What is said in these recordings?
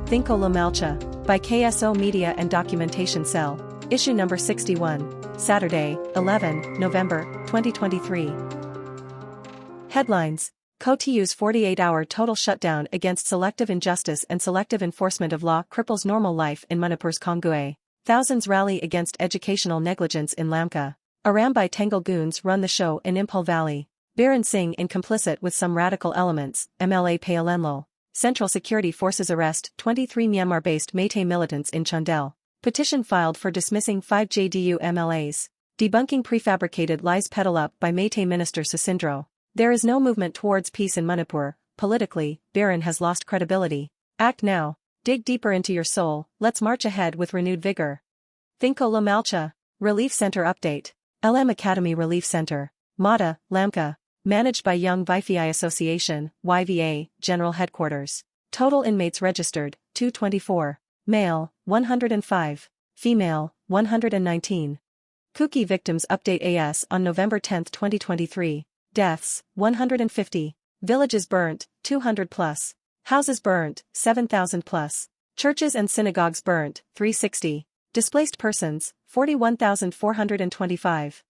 Thingkho Le Malcha, by KSO Media and Documentation Cell, issue number 61, Saturday, 11 November, 2023. Headlines: KOTU's 48-hour total shutdown against selective injustice and selective enforcement of law cripples normal life in Manipur's Konggue. Thousands rally against educational negligence in Lamka. Arambai Tangle goons run the show in Imphal Valley. Biren Singh in complicit with some radical elements, MLA Payalenlo. Central Security Forces arrest 23 Myanmar-based Meitei militants in Chandel. Petition filed for dismissing 5 JDU MLAs. Debunking prefabricated lies peddled up by Meitei Minister Sasindro. There is no movement towards peace in Manipur. Politically, Biren has lost credibility. Act now. Dig deeper into your soul. Let's march ahead with renewed vigor. Thingkho Le Malcha. Relief Center Update. LM Academy Relief Center. Mata, Lamka. Managed by Young Vifei Association, YVA, General Headquarters. Total inmates registered, 224. Male, 105. Female, 119. Kuki Victims Update AS on November 10, 2023. Deaths, 150. Villages burnt, 200 plus. Houses burnt, 7,000 plus. Churches and synagogues burnt, 360. Displaced persons, 41,425.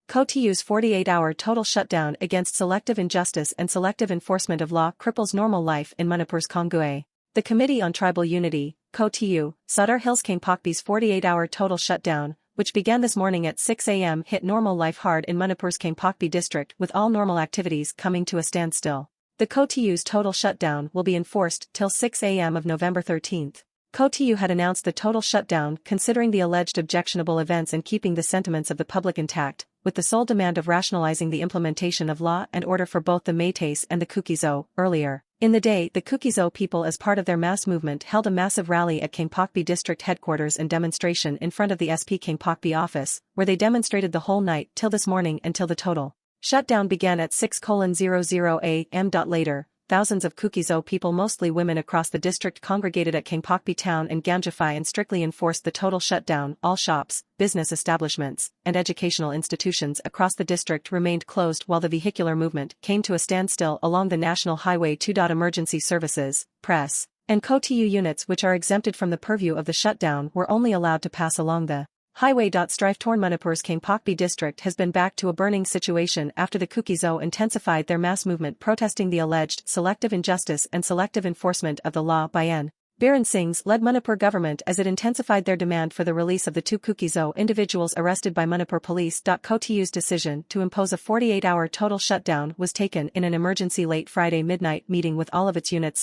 KOTU's 48-hour total shutdown against selective injustice and selective enforcement of law cripples normal life in Manipur's Konggue. The Committee on Tribal Unity, KOTU, Sadar Hills Kangpokpi's 48-hour total shutdown, which began this morning at 6 a.m. hit normal life hard in Manipur's Kangpokpi district with all normal activities coming to a standstill. The KOTU's total shutdown will be enforced till 6 a.m. of November 13. KOTU had announced the total shutdown considering the alleged objectionable events and keeping the sentiments of the public intact, with the sole demand of rationalizing the implementation of law and order for both the Meiteis and the Kukizo. Earlier in the day, the Kukizo people, as part of their mass movement, held a massive rally at Kangpokpi district headquarters and demonstration in front of the SP Kangpokpi office, where they demonstrated the whole night till this morning until the total shutdown began at 6:00 a.m. Later, thousands of Kukizo people, mostly women across the district, congregated at Kangpokpi town and Gamjafai and strictly enforced the total shutdown. All shops, business establishments, and educational institutions across the district remained closed while the vehicular movement came to a standstill along the National Highway 2. Emergency services, press, and KOTU units which are exempted from the purview of the shutdown were only allowed to pass along the highway. Strife-torn Manipur's Kangpokpi district has been back to a burning situation after the Kukizo intensified their mass movement protesting the alleged selective injustice and selective enforcement of the law by N. Biren Singh's led Manipur government as it intensified their demand for the release of the 2 Kukizo individuals arrested by Manipur police. KOTU's decision to impose a 48-hour total shutdown was taken in an emergency late Friday midnight meeting with all of its units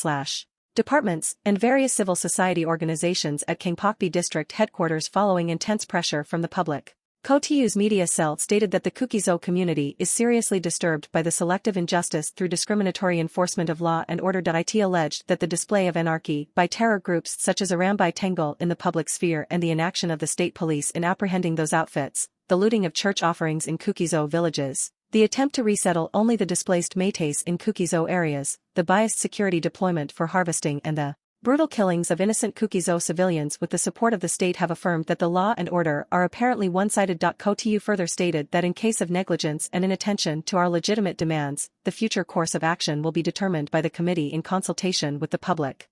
departments, and various civil society organizations at Kangpokpi district headquarters following intense pressure from the public. KOTU's media cell stated that the Kukizo community is seriously disturbed by the selective injustice through discriminatory enforcement of law and order. It alleged that the display of anarchy by terror groups such as Arambai Tangle in the public sphere and the inaction of the state police in apprehending those outfits, the looting of church offerings in Kukizo villages, the attempt to resettle only the displaced Meiteis in Kukizo areas, the biased security deployment for harvesting, and the brutal killings of innocent Kukizo civilians with the support of the state have affirmed that the law and order are apparently one-sided. KOTU further stated that in case of negligence and inattention to our legitimate demands, the future course of action will be determined by the committee in consultation with the public.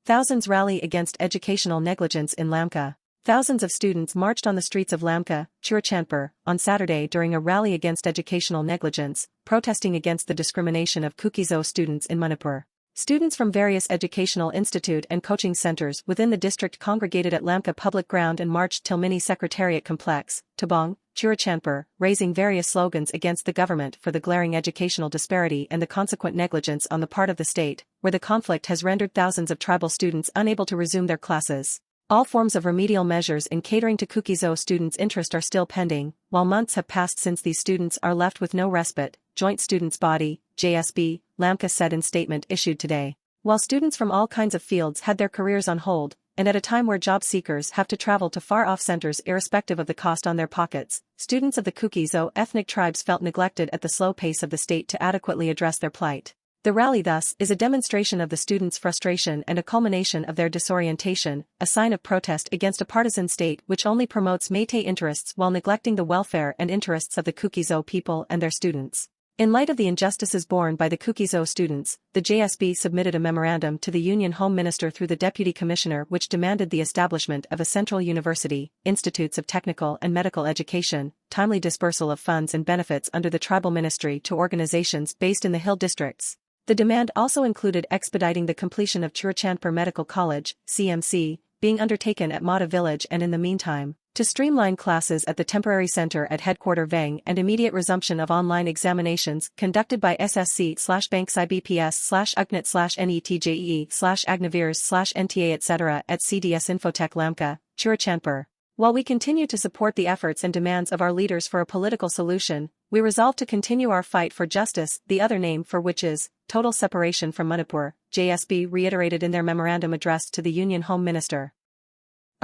Thousands rally against educational negligence in Lamka. Thousands of students marched on the streets of Lamka, Churachandpur, on Saturday during a rally against educational negligence, protesting against the discrimination of Kukizo students in Manipur. Students from various educational institute and coaching centers within the district congregated at Lamka public ground and marched till Mini Secretariat Complex, Tabong, Churachandpur, raising various slogans against the government for the glaring educational disparity and the consequent negligence on the part of the state, where the conflict has rendered thousands of tribal students unable to resume their classes. All forms of remedial measures in catering to Kukizo students' interest are still pending, while months have passed since these students are left with no respite, Joint Students' Body, JSB, Lamka said in statement issued today. While students from all kinds of fields had their careers on hold, and at a time where job seekers have to travel to far-off centers irrespective of the cost on their pockets, students of the Kukizo ethnic tribes felt neglected at the slow pace of the state to adequately address their plight. The rally thus is a demonstration of the students' frustration and a culmination of their disorientation, a sign of protest against a partisan state which only promotes Meitei interests while neglecting the welfare and interests of the Kukizo people and their students. In light of the injustices borne by the Kuki's students, the JSB submitted a memorandum to the Union Home Minister through the Deputy Commissioner which demanded the establishment of a central university, institutes of technical and medical education, timely dispersal of funds and benefits under the tribal ministry to organizations based in the hill districts. The demand also included expediting the completion of Churachandpur Medical College, CMC, being undertaken at Mata village and in the meantime, to streamline classes at the temporary center at headquarter Vang and immediate resumption of online examinations conducted by SSC/Banks IBPS/UGNET/NETJEE/Agnavirs/NTA etc. at CDS Infotech Lamka, Churachandpur. While we continue to support the efforts and demands of our leaders for a political solution, we resolve to continue our fight for justice, the other name for which is total separation from Manipur, JSB reiterated in their memorandum addressed to the Union Home Minister.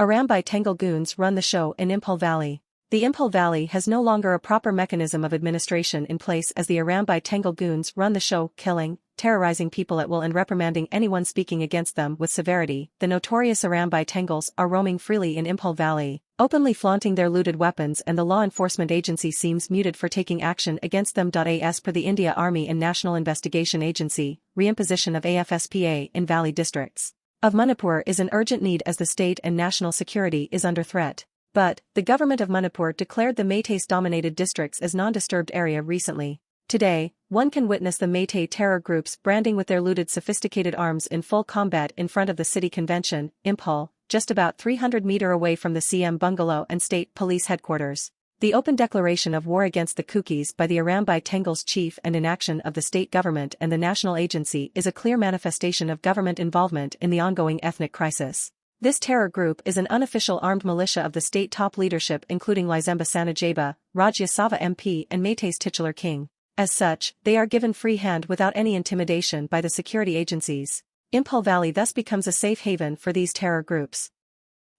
Arambai Tangle goons run the show in Imphal Valley. The Imphal Valley has no longer a proper mechanism of administration in place as the Arambai Tangle goons run the show, killing, terrorizing people at will and reprimanding anyone speaking against them with severity. The notorious Arambai Tangles are roaming freely in Imphal Valley, openly flaunting their looted weapons, and the law enforcement agency seems muted for taking action against them. As per the India Army and National Investigation Agency, reimposition of AFSPA in valley districts of Manipur is an urgent need as the state and national security is under threat. But, the government of Manipur declared the Meiteis-dominated districts as non-disturbed area recently. Today, one can witness the Meitei terror groups branding with their looted sophisticated arms in full combat in front of the city convention, Imphal, just about 300 meters away from the CM bungalow and state police headquarters. The open declaration of war against the Kukis by the Arambai Tangles chief and inaction of the state government and the national agency is a clear manifestation of government involvement in the ongoing ethnic crisis. This terror group is an unofficial armed militia of the state top leadership including Lizemba Sanajaba, Rajya Sabha MP and Meitei's titular king. As such, they are given free hand without any intimidation by the security agencies. Imphal Valley thus becomes a safe haven for these terror groups.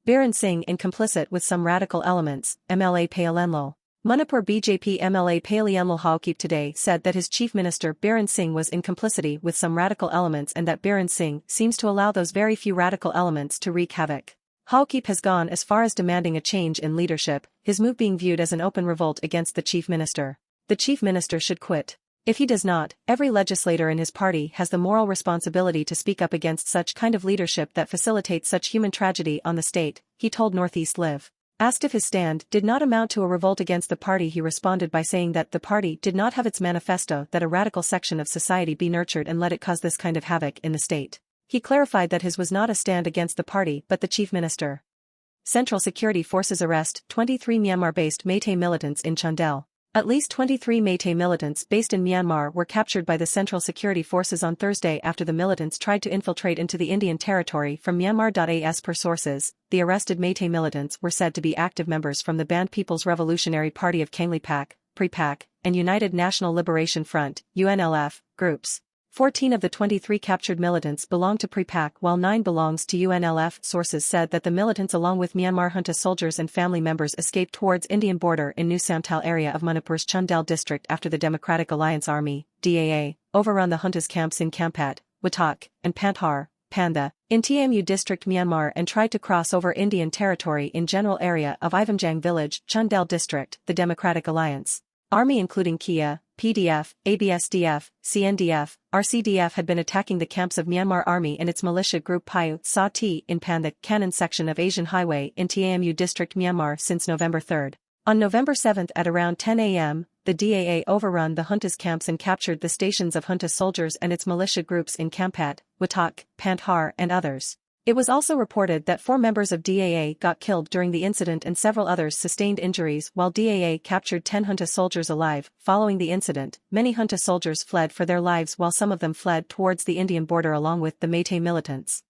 Biren Singh in complicit with some radical elements, MLA Payalenlo. Manipur BJP MLA Payalenlo Haokip today said that his chief minister Biren Singh was in complicity with some radical elements and that Biren Singh seems to allow those very few radical elements to wreak havoc. Haokip has gone as far as demanding a change in leadership, his move being viewed as an open revolt against the chief minister. The chief minister should quit. If he does not, every legislator in his party has the moral responsibility to speak up against such kind of leadership that facilitates such human tragedy on the state, he told Northeast Live. Asked if his stand did not amount to a revolt against the party, he responded by saying that the party did not have its manifesto that a radical section of society be nurtured and let it cause this kind of havoc in the state. He clarified that his was not a stand against the party but the chief minister. Central Security Forces arrest 23 Myanmar-based Meitei militants in Chandel. At least 23 Meitei militants based in Myanmar were captured by the Central Security Forces on Thursday after the militants tried to infiltrate into the Indian territory from Myanmar. As per sources, the arrested Meitei militants were said to be active members from the banned People's Revolutionary Party of Kangli Pak, PRI-PAK, and United National Liberation Front, UNLF, groups. 14 of the 23 captured militants belong to PRI-PAK while 9 belongs to UNLF. Sources said that the militants along with Myanmar junta soldiers and family members escaped towards Indian border in New Samtal area of Manipur's Chandel district after the Democratic Alliance Army, DAA, overrun the junta's camps in Kampat, Watak, and Panthar, Panda, in TMU district Myanmar and tried to cross over Indian territory in general area of Ivamjang village, Chandel district. The Democratic Alliance Army including Kia, PDF, ABSDF, CNDF, RCDF had been attacking the camps of Myanmar Army and its militia group Payu Sa-Ti in Panda, Kanan section of Asian Highway in TAMU district Myanmar since November 3. On November 7 at around 10 a.m., the DAA overrun the junta's camps and captured the stations of junta soldiers and its militia groups in Kampat, Watak, Panthar and others. It was also reported that 4 members of DAA got killed during the incident and several others sustained injuries while DAA captured 10 junta soldiers alive. Following the incident, many junta soldiers fled for their lives while some of them fled towards the Indian border along with the Meitei militants.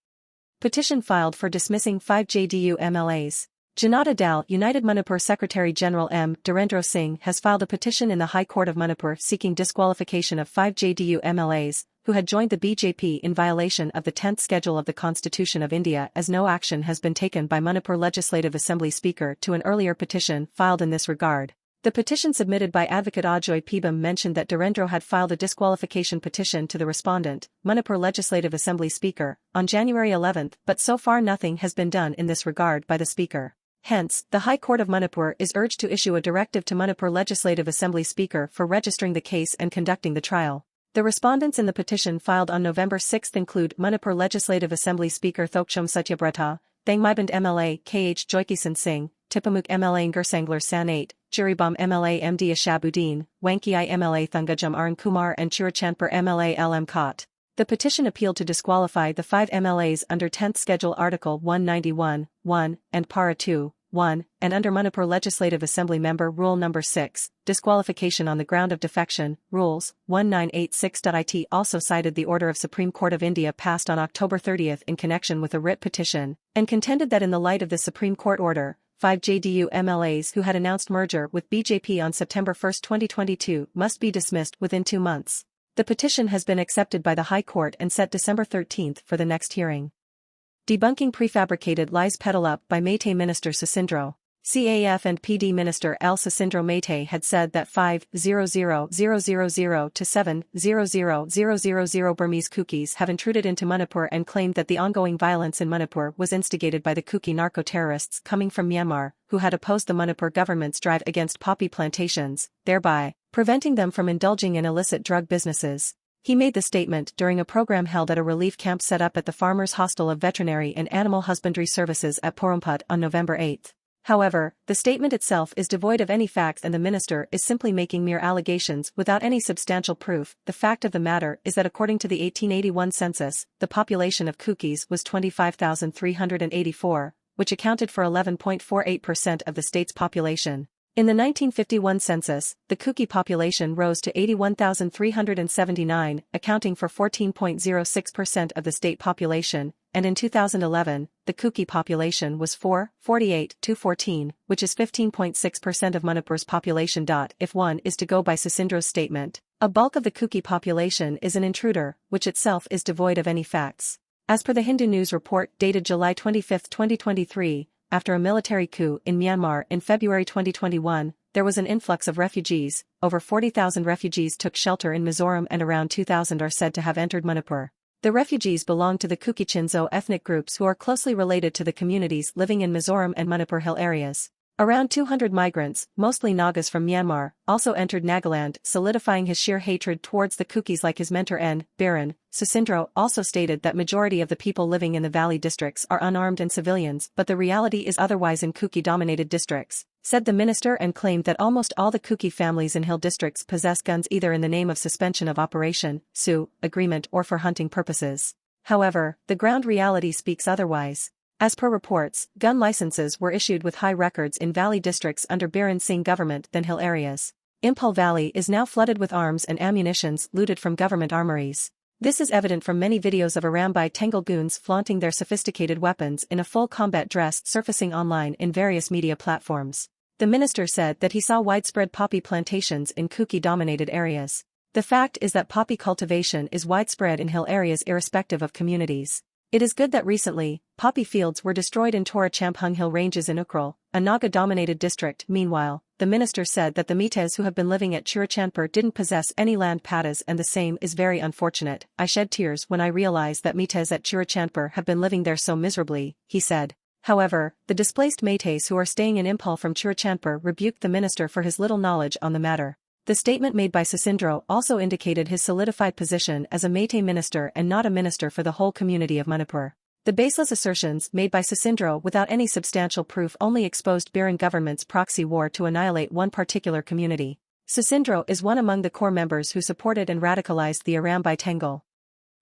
Petition filed for dismissing 5 JDU MLAs. Janata Dal United Manipur Secretary-General M. Dhirendra Singh has filed a petition in the High Court of Manipur seeking disqualification of 5 JDU MLAs, who had joined the BJP in violation of the 10th schedule of the Constitution of India as no action has been taken by Manipur Legislative Assembly Speaker to an earlier petition filed in this regard. The petition submitted by Advocate Ajoy Pibam mentioned that Dhirendra had filed a disqualification petition to the respondent, Manipur Legislative Assembly Speaker, on January 11, but so far nothing has been done in this regard by the Speaker. Hence, the High Court of Manipur is urged to issue a directive to Manipur Legislative Assembly Speaker for registering the case and conducting the trial. The respondents in the petition filed on November 6 include Manipur Legislative Assembly Speaker Thokchom Satyabrata, Thangmaiband MLA KH Joykisan Singh, Tipamuk MLA Ngursangler Sanate, Jiribam MLA MD Ashabuddin, Wanki MLA Thungajam Arun Kumar and Chirachandpur MLA LM Kot. The petition appealed to disqualify the 5 MLAs under 10th Schedule Article 191, 1, and Para 2, 1, and under Manipur Legislative Assembly Member Rule No. 6, disqualification on the ground of defection, Rules 1986.it also cited the order of Supreme Court of India passed on October 30 in connection with a writ petition, and contended that in the light of the Supreme Court order, 5 JDU MLAs who had announced merger with BJP on September 1, 2022 must be dismissed within 2 months. The petition has been accepted by the High Court and set December 13 for the next hearing. Debunking prefabricated lies peddled up by Meitei Minister Sasindro. CAF and PD Minister L. Sasindro Meitei had said that 5,000,000 to 7,000,000 Burmese Kukis have intruded into Manipur and claimed that the ongoing violence in Manipur was instigated by the Kuki narco-terrorists coming from Myanmar, who had opposed the Manipur government's drive against poppy plantations, thereby preventing them from indulging in illicit drug businesses. He made the statement during a program held at a relief camp set up at the Farmers' Hostel of Veterinary and Animal Husbandry Services at Porumput on November 8. However, the statement itself is devoid of any facts and the minister is simply making mere allegations without any substantial proof. The fact of the matter is that according to the 1881 census, the population of Kukis was 25,384, which accounted for 11.48% of the state's population. In the 1951 census, the Kuki population rose to 81,379, accounting for 14.06% of the state population, and in 2011, the Kuki population was 448,214, which is 15.6% of Manipur's population. If one is to go by Sasindro's statement, a bulk of the Kuki population is an intruder, which itself is devoid of any facts. As per the Hindu News report dated July 25, 2023, after a military coup in Myanmar in February 2021, there was an influx of refugees. Over 40,000 refugees took shelter in Mizoram and around 2,000 are said to have entered Manipur. The refugees belong to the Kuki-Chinzo ethnic groups who are closely related to the communities living in Mizoram and Manipur Hill areas. Around 200 migrants, mostly Nagas from Myanmar, also entered Nagaland, solidifying his sheer hatred towards the Kukis like his mentor N. Biren. Sasindro also stated that majority of the people living in the valley districts are unarmed and civilians, but the reality is otherwise in Kuki-dominated districts, said the minister, and claimed that almost all the Kuki families in hill districts possess guns either in the name of suspension of operation, SU, agreement or for hunting purposes. However, the ground reality speaks otherwise. As per reports, gun licenses were issued with high records in valley districts under Biren Singh government than hill areas. Imphal Valley is now flooded with arms and ammunitions looted from government armories. This is evident from many videos of Arambai Tengal goons flaunting their sophisticated weapons in a full combat dress surfacing online in various media platforms. The minister said that he saw widespread poppy plantations in Kuki-dominated areas. The fact is that poppy cultivation is widespread in hill areas irrespective of communities. It is good that recently, poppy fields were destroyed in Tora Champhung Hill Ranges in Ukhrul, a Naga-dominated district. Meanwhile, the minister said that the Meiteis who have been living at Chirachandpur didn't possess any land pattas, and the same is very unfortunate. I shed tears when I realized that Meiteis at Chirachandpur have been living there so miserably, he said. However, the displaced Meiteis who are staying in Imphal from Chirachandpur rebuked the minister for his little knowledge on the matter. The statement made by Sasindro also indicated his solidified position as a Meitei minister and not a minister for the whole community of Manipur. The baseless assertions made by Sasindro without any substantial proof only exposed Biren government's proxy war to annihilate one particular community. Sasindro is one among the core members who supported and radicalized the Arambai Tengal.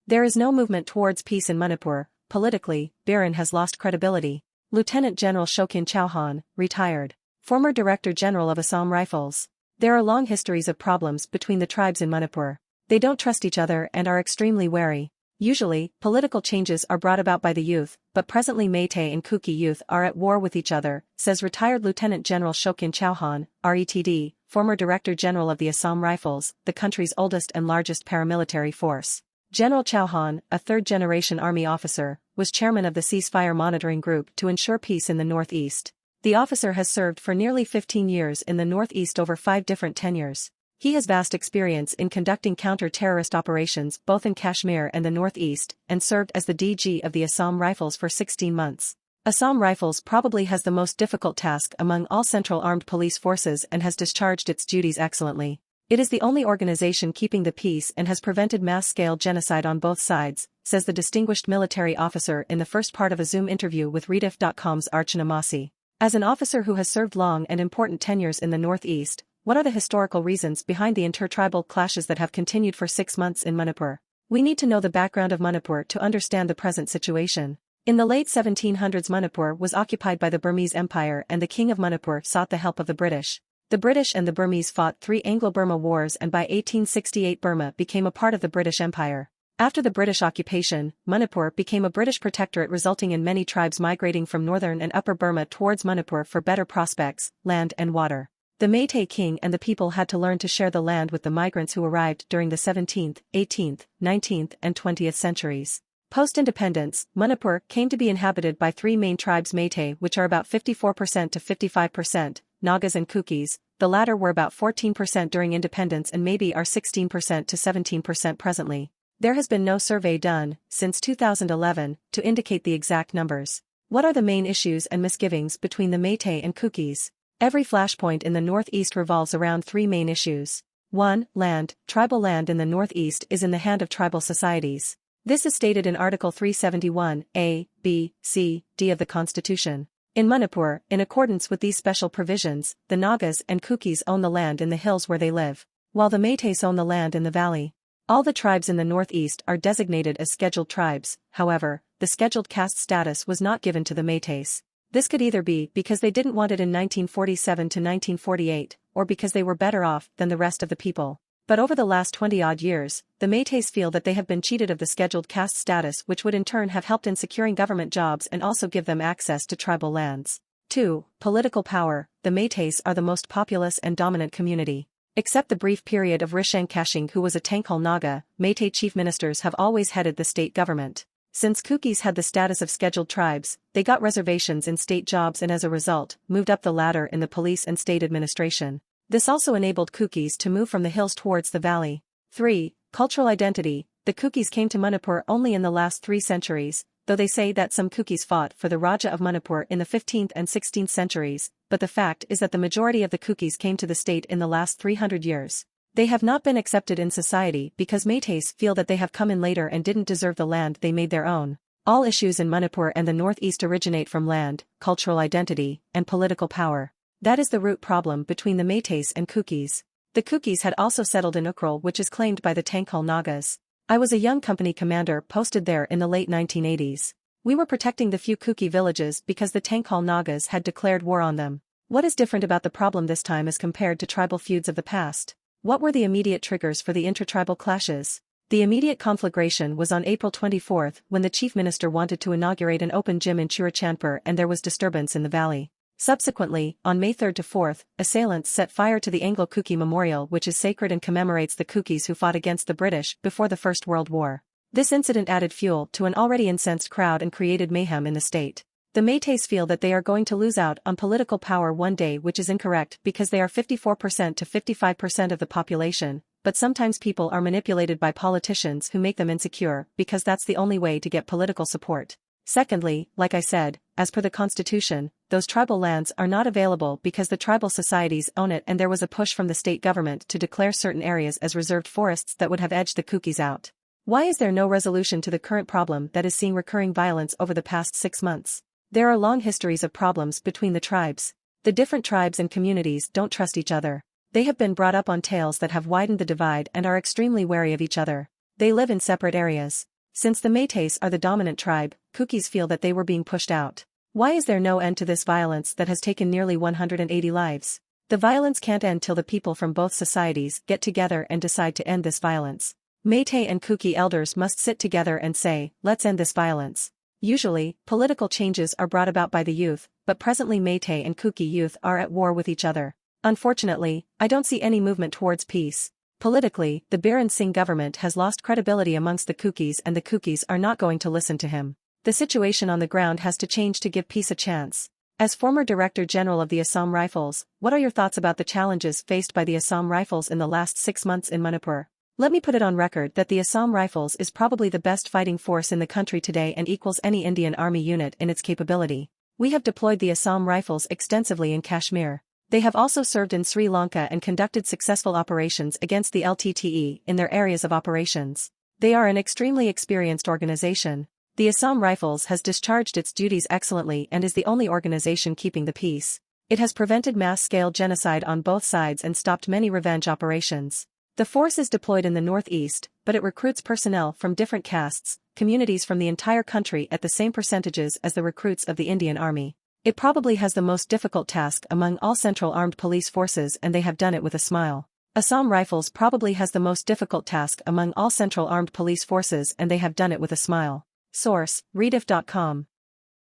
There is no movement towards peace in Manipur. Politically, Biren has lost credibility. Lieutenant General Shokin Chauhan, retired. Former Director General of Assam Rifles. There are long histories of problems between the tribes in Manipur. They don't trust each other and are extremely wary. Usually, political changes are brought about by the youth, but presently Meitei and Kuki youth are at war with each other, says retired Lieutenant General Shokin Chauhan, RETD, former Director General of the Assam Rifles, the country's oldest and largest paramilitary force. General Chauhan, a third-generation army officer, was chairman of the ceasefire monitoring group to ensure peace in the northeast. The officer has served for nearly 15 years in the northeast over 5 different tenures. He has vast experience in conducting counter-terrorist operations both in Kashmir and the northeast, and served as the DG of the Assam Rifles for 16 months. Assam Rifles probably has the most difficult task among all central armed police forces and has discharged its duties excellently. It is the only organization keeping the peace and has prevented mass-scale genocide on both sides, says the distinguished military officer in the first part of a Zoom interview with Rediff.com's Archana Masi. As an officer who has served long and important tenures in the Northeast, what are the historical reasons behind the intertribal clashes that have continued for 6 months in Manipur? We need to know the background of Manipur to understand the present situation. In the late 1700s, Manipur was occupied by the Burmese Empire and the King of Manipur sought the help of the British. The British and the Burmese fought 3 Anglo-Burma wars, and by 1868 Burma became a part of the British Empire. After the British occupation, Manipur became a British protectorate, resulting in many tribes migrating from northern and upper Burma towards Manipur for better prospects, land and water. The Meitei king and the people had to learn to share the land with the migrants who arrived during the 17th, 18th, 19th and 20th centuries. Post-independence, Manipur came to be inhabited by 3 main tribes: Meitei, which are about 54% to 55%, Nagas and Kukis, the latter were about 14% during independence and maybe are 16% to 17% presently. There has been no survey done, since 2011, to indicate the exact numbers. What are the main issues and misgivings between the Meitei and Kukis? Every flashpoint in the Northeast revolves around 3 main issues. 1. Land. Tribal land in the Northeast is in the hand of tribal societies. This is stated in Article 371, A, B, C, D of the Constitution. In Manipur, in accordance with these special provisions, the Nagas and Kukis own the land in the hills where they live, while the Meiteis own the land in the valley. All the tribes in the Northeast are designated as scheduled tribes. However, the scheduled caste status was not given to the Meiteis. This could either be because they didn't want it in 1947 to 1948, or because they were better off than the rest of the people. But over the last 20-odd years, the Meiteis feel that they have been cheated of the scheduled caste status, which would in turn have helped in securing government jobs and also give them access to tribal lands. 2. Political power. The Meiteis are the most populous and dominant community. Except the brief period of Rishang Kashing, who was a Thingkho Naga, Meitei chief ministers have always headed the state government. Since Kukis had the status of scheduled tribes, they got reservations in state jobs and as a result, moved up the ladder in the police and state administration. This also enabled Kukis to move from the hills towards the valley. 3. Cultural identity. The Kukis came to Manipur only in the last 3 centuries, though they say that some Kukis fought for the Raja of Manipur in the 15th and 16th centuries, but the fact is that the majority of the Kukis came to the state in the last 300 years. They have not been accepted in society because Meiteis feel that they have come in later and didn't deserve the land they made their own. All issues in Manipur and the Northeast originate from land, cultural identity, and political power. That is the root problem between the Meiteis and Kukis. The Kukis had also settled in Ukral, which is claimed by the Thingkho Nagas. I was a young company commander posted there in the late 1980s. We were protecting the few Kuki villages because the Thingkho Nagas had declared war on them. What is different about the problem this time as compared to tribal feuds of the past? What were the immediate triggers for the intertribal clashes? The immediate conflagration was on April 24 when the chief minister wanted to inaugurate an open gym in Churachandpur and there was disturbance in the valley. Subsequently, on May 3 to 4, assailants set fire to the Anglo-Kuki Memorial, which is sacred and commemorates the Kukis who fought against the British before the First World War. This incident added fuel to an already incensed crowd and created mayhem in the state. The Meiteis feel that they are going to lose out on political power one day, which is incorrect because they are 54% to 55% of the population, but sometimes people are manipulated by politicians who make them insecure because that's the only way to get political support. Secondly, like I said, as per the constitution, those tribal lands are not available because the tribal societies own it and there was a push from the state government to declare certain areas as reserved forests that would have edged the Kukis out. Why is there no resolution to the current problem that is seeing recurring violence over the past 6 months? There are long histories of problems between the tribes. The different tribes and communities don't trust each other. They have been brought up on tales that have widened the divide and are extremely wary of each other. They live in separate areas. Since the Meiteis are the dominant tribe, Kukis feel that they were being pushed out. Why is there no end to this violence that has taken nearly 180 lives? The violence can't end till the people from both societies get together and decide to end this violence. Meitei and Kuki elders must sit together and say, let's end this violence. Usually, political changes are brought about by the youth, but presently Meitei and Kuki youth are at war with each other. Unfortunately, I don't see any movement towards peace. Politically, the Biren Singh government has lost credibility amongst the Kukis and the Kukis are not going to listen to him. The situation on the ground has to change to give peace a chance. As former Director General of the Assam Rifles, what are your thoughts about the challenges faced by the Assam Rifles in the last 6 months in Manipur? Let me put it on record that the Assam Rifles is probably the best fighting force in the country today and equals any Indian Army unit in its capability. We have deployed the Assam Rifles extensively in Kashmir. They have also served in Sri Lanka and conducted successful operations against the LTTE in their areas of operations. They are an extremely experienced organization. The Assam Rifles has discharged its duties excellently and is the only organization keeping the peace. It has prevented mass-scale genocide on both sides and stopped many revenge operations. The force is deployed in the northeast, but it recruits personnel from different castes, communities from the entire country at the same percentages as the recruits of the Indian Army. It probably has the most difficult task among all central armed police forces and they have done it with a smile. Assam Rifles probably has the most difficult task among all central armed police forces and they have done it with a smile. Source, readif.com.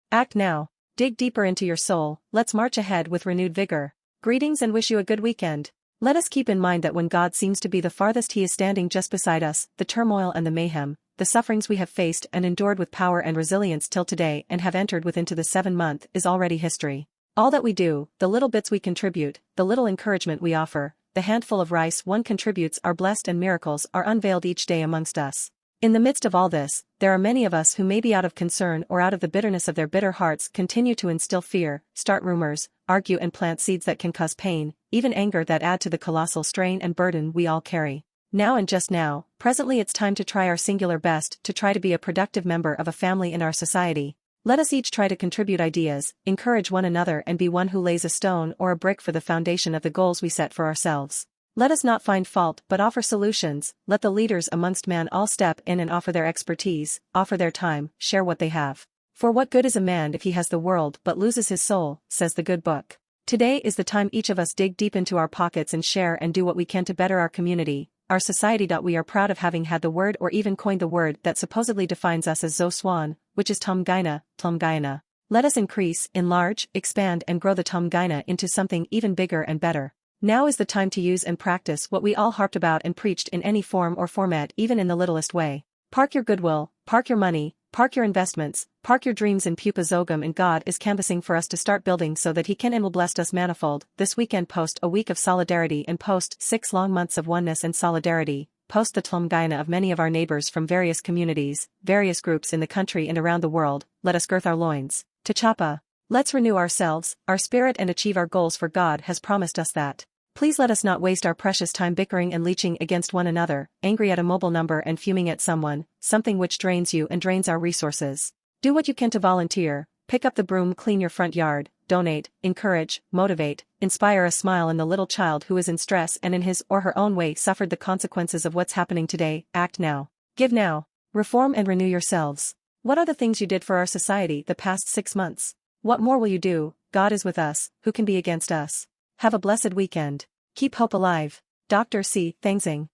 Act now. Dig deeper into your soul, let's march ahead with renewed vigor. Greetings and wish you a good weekend. Let us keep in mind that when God seems to be the farthest He is standing just beside us, the turmoil and the mayhem, the sufferings we have faced and endured with power and resilience till today and have entered with into the 7th is already history. All that we do, the little bits we contribute, the little encouragement we offer, the handful of rice one contributes are blessed and miracles are unveiled each day amongst us. In the midst of all this, there are many of us who maybe out of concern or out of the bitterness of their bitter hearts continue to instill fear, start rumors, argue and plant seeds that can cause pain, even anger that add to the colossal strain and burden we all carry. Now and just now, presently it's time to try our singular best to try to be a productive member of a family in our society. Let us each try to contribute ideas, encourage one another and be one who lays a stone or a brick for the foundation of the goals we set for ourselves. Let us not find fault but offer solutions, let the leaders amongst man all step in and offer their expertise, offer their time, share what they have. For what good is a man if he has the world but loses his soul, says the good book. Today is the time each of us dig deep into our pockets and share and do what we can to better our community, our society. We are proud of having had the word or even coined the word that supposedly defines us as Zoswan, which is Tumgaina. Let us increase, enlarge, expand and grow the Tumgaina into something even bigger and better. Now is the time to use and practice what we all harped about and preached in any form or format, even in the littlest way. Park your goodwill, park your money, park your investments, park your dreams in Pupa Zogam, and God is canvassing for us to start building so that He can and will bless us manifold. This weekend post a week of solidarity and post 6 long months of oneness and solidarity. Post the Tlumgaina of many of our neighbors from various communities, various groups in the country and around the world. Let us girth our loins. Tachapa. Let's renew ourselves, our spirit and achieve our goals, for God has promised us that. Please let us not waste our precious time bickering and leeching against one another, angry at a mobile number and fuming at someone, something which drains you and drains our resources. Do what you can to volunteer, pick up the broom, clean your front yard, donate, encourage, motivate, inspire a smile in the little child who is in stress and in his or her own way suffered the consequences of what's happening today. Act now. Give now. Reform and renew yourselves. What are the things you did for our society the past 6 months? What more will you do? God is with us, who can be against us? Have a blessed weekend. Keep hope alive. Dr. C. Thangzing.